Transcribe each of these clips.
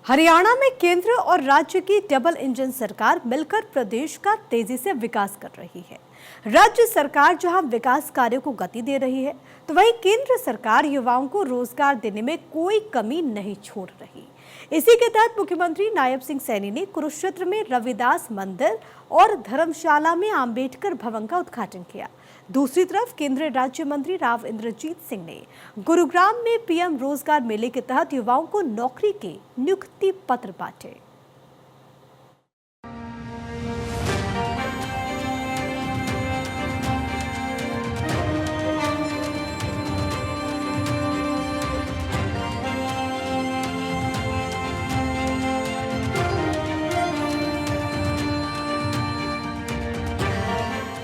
हरियाणा में केंद्र और राज्य की डबल इंजन सरकार मिलकर प्रदेश का तेजी से विकास कर रही है। राज्य सरकार जहां विकास कार्यों को गति दे रही है, तो वहीं केंद्र सरकार युवाओं को रोजगार देने में कोई कमी नहीं छोड़ रही। इसी के तहत मुख्यमंत्री नायब सिंह सैनी ने कुरुक्षेत्र में रविदास मंदिर और धर्मशाला में अंबेडकर भवन का उद्घाटन किया। दूसरी तरफ केंद्रीय राज्य मंत्री राव इंद्रजीत सिंह ने गुरुग्राम में पीएम रोजगार मेले के तहत युवाओं को नौकरी के नियुक्ति पत्र बांटे।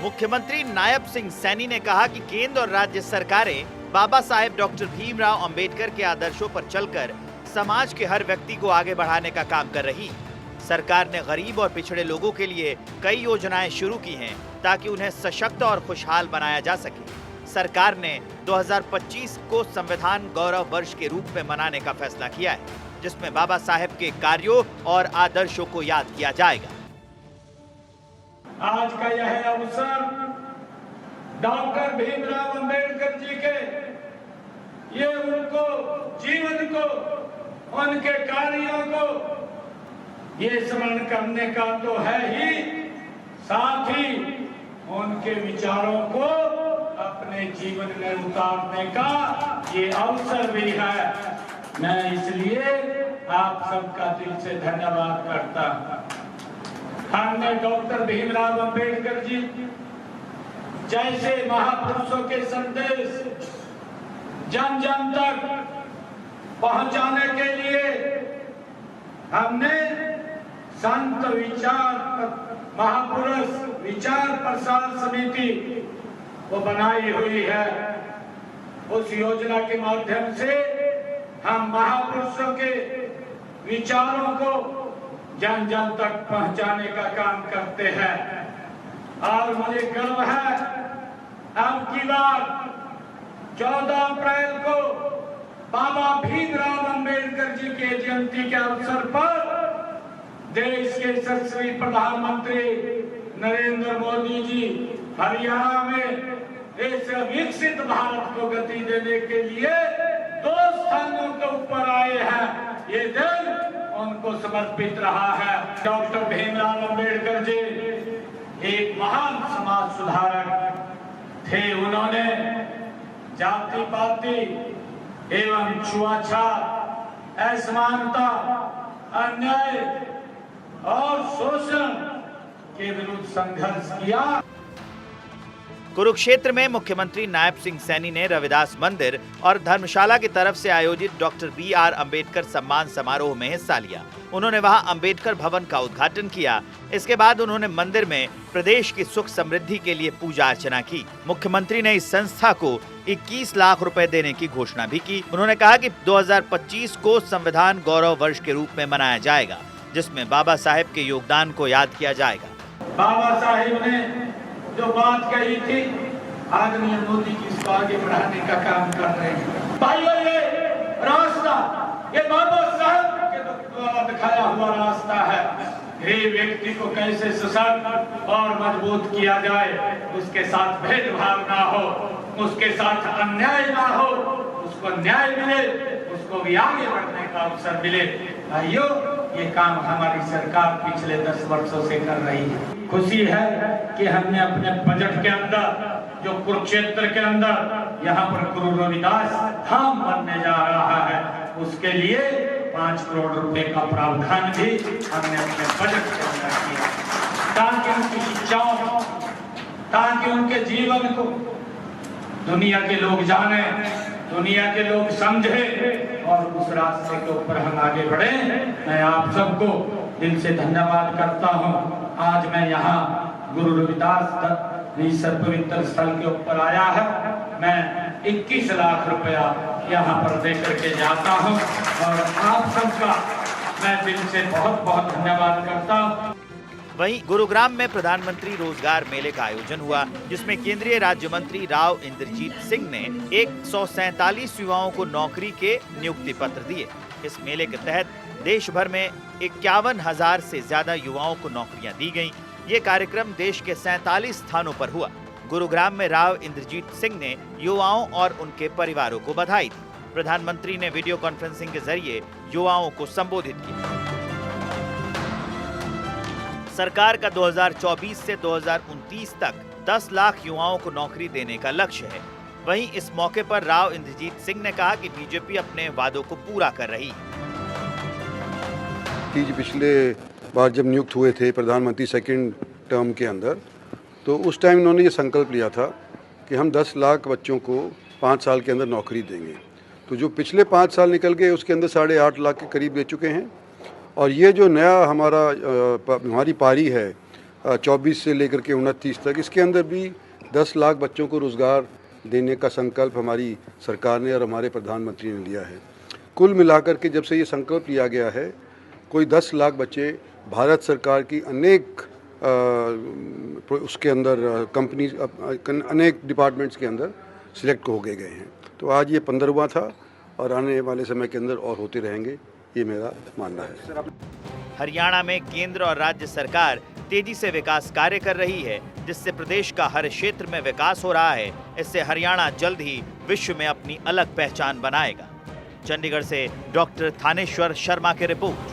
मुख्यमंत्री नायब सिंह सैनी ने कहा कि केंद्र और राज्य सरकारें बाबा साहेब डॉक्टर भीमराव अंबेडकर के आदर्शों पर चलकर समाज के हर व्यक्ति को आगे बढ़ाने का काम कर रही। सरकार ने गरीब और पिछड़े लोगों के लिए कई योजनाएं शुरू की हैं ताकि उन्हें सशक्त और खुशहाल बनाया जा सके। सरकार ने 2025 को संविधान गौरव वर्ष के रूप में मनाने का फैसला किया है, जिसमें बाबा साहेब के कार्यों और आदर्शों को याद किया जाएगा। आज का यह अवसर डॉक्टर भीमराव अंबेडकर जी के ये उनको जीवन को, उनके कार्यों को ये स्मरण करने का तो है ही, साथ ही उनके विचारों को अपने जीवन में उतारने का ये अवसर भी है। मैं इसलिए आप सबका दिल से धन्यवाद करता हूं। हमने डॉक्टर भीमराव अंबेडकर जी जैसे महापुरुषों के संदेश जन जन तक पहुंचाने के लिए हमने संत विचार महापुरुष विचार प्रसार समिति को बनाई हुई है। उस योजना के माध्यम से हम महापुरुषों के विचारों को जन जन तक पहुंचाने का काम करते हैं। और मुझे गर्व है, अब की बार 14 अप्रैल को बाबा भीमराव अंबेडकर जी के जयंती के अवसर पर देश के यशस्वी प्रधानमंत्री नरेंद्र मोदी जी हरियाणा में इस विकसित भारत को गति देने के लिए 2 स्थानों के ऊपर आए हैं। ये दिन उनको समर्पित रहा है। डॉक्टर भीमराव अंबेडकर जी एक महान समाज सुधारक थे। उन्होंने जाति पाति एवं छुआछूत, असमानता, अन्याय और शोषण के विरुद्ध संघर्ष किया। कुरुक्षेत्र में मुख्यमंत्री नायब सिंह सैनी ने रविदास मंदिर और धर्मशाला की तरफ से आयोजित डॉक्टर BR अंबेडकर सम्मान समारोह में हिस्सा लिया। उन्होंने वहां अंबेडकर भवन का उद्घाटन किया। इसके बाद उन्होंने मंदिर में प्रदेश की सुख समृद्धि के लिए पूजा अर्चना की। मुख्यमंत्री ने इस संस्था को 21 लाख रुपए देने की घोषणा भी की। उन्होंने कहा कि 2025 को संविधान गौरव वर्ष के रूप में मनाया जाएगा, जिसमें बाबा साहेब के योगदान को याद किया जाएगा। बाबा साहेब ने जो बात कही थी, आदरणीय मोदी जी इसको आगे बढ़ाने का काम कर रहे हैं। भाइयों, ये रास्ता ये बाबा साहब के द्वारा दिखाया हुआ रास्ता है। गरीब व्यक्ति को कैसे सशक्त और मजबूत किया जाए, उसके साथ भेदभाव ना हो, उसके साथ अन्याय ना हो, उसको न्याय मिले, उसको भी आगे बढ़ने का अवसर मिले। भाइयों, ये काम हमारी सरकार पिछले 10 वर्षों से कर रही है। खुशी है कि हमने अपने बजट के अंदर जो कुरुक्षेत्र के अंदर यहाँ पर गुरु रविदास धाम बनने जा रहा है, उसके लिए 5 करोड़ रुपए का प्रावधान भी हमने अपने बजट के अंदर किया, ताकि उनकी शिक्षाओं, ताकि उनके जीवन को दुनिया के लोग जाने, दुनिया के लोग समझे और उस रास्ते के ऊपर हम आगे बढ़े। मैं आप सबको दिल से धन्यवाद करता हूँ। आज मैं यहाँ गुरु रविदास इस पवित्र स्थल के ऊपर आया है। मैं 21 लाख रुपया यहाँ पर देकर के जाता हूँ और आप सबका मैं दिल से बहुत बहुत धन्यवाद करता हूँ। वहीं गुरुग्राम में प्रधानमंत्री रोजगार मेले का आयोजन हुआ, जिसमें केंद्रीय राज्य मंत्री राव इंद्रजीत सिंह ने 147 युवाओं को नौकरी के नियुक्ति पत्र दिए। इस मेले के तहत देश भर में 51,000 से ज्यादा युवाओं को नौकरियां दी गईं। ये कार्यक्रम देश के 47 स्थानों पर हुआ। गुरुग्राम में राव इंद्रजीत सिंह ने युवाओं और उनके परिवारों को बधाई दी। प्रधानमंत्री ने वीडियो कॉन्फ्रेंसिंग के जरिए युवाओं को संबोधित किया। सरकार का 2024 से 2029 तक 10 लाख युवाओं को नौकरी देने का लक्ष्य है। वहीं इस मौके पर राव इंद्रजीत सिंह ने कहा कि बीजेपी अपने वादों को पूरा कर रही है। पिछले बार जब नियुक्त हुए थे प्रधानमंत्री सेकंड टर्म के अंदर, तो उस टाइम इन्होंने ये संकल्प लिया था कि हम 10 लाख बच्चों को 5 साल के अंदर नौकरी देंगे। तो जो पिछले 5 साल निकल गए उसके अंदर 8.5 लाख के करीब दे चुके हैं। और ये जो नया हमारी पारी है 24 से लेकर के 29 तक, इसके अंदर भी 10 लाख बच्चों को रोज़गार देने का संकल्प हमारी सरकार ने और हमारे प्रधानमंत्री ने लिया है। कुल मिलाकर के जब से ये संकल्प लिया गया है, कोई 10 लाख बच्चे भारत सरकार की अनेक उसके अंदर कंपनी अनेक डिपार्टमेंट्स के अंदर सिलेक्ट हो गए हैं। तो आज ये 15वां था और आने वाले समय के अंदर और होते रहेंगे, ये मेरा मानना है। हरियाणा में केंद्र और राज्य सरकार तेजी से विकास कार्य कर रही है, जिससे प्रदेश का हर क्षेत्र में विकास हो रहा है। इससे हरियाणा जल्द ही विश्व में अपनी अलग पहचान बनाएगा। चंडीगढ़ से डॉक्टर थानेश्वर शर्मा की रिपोर्ट।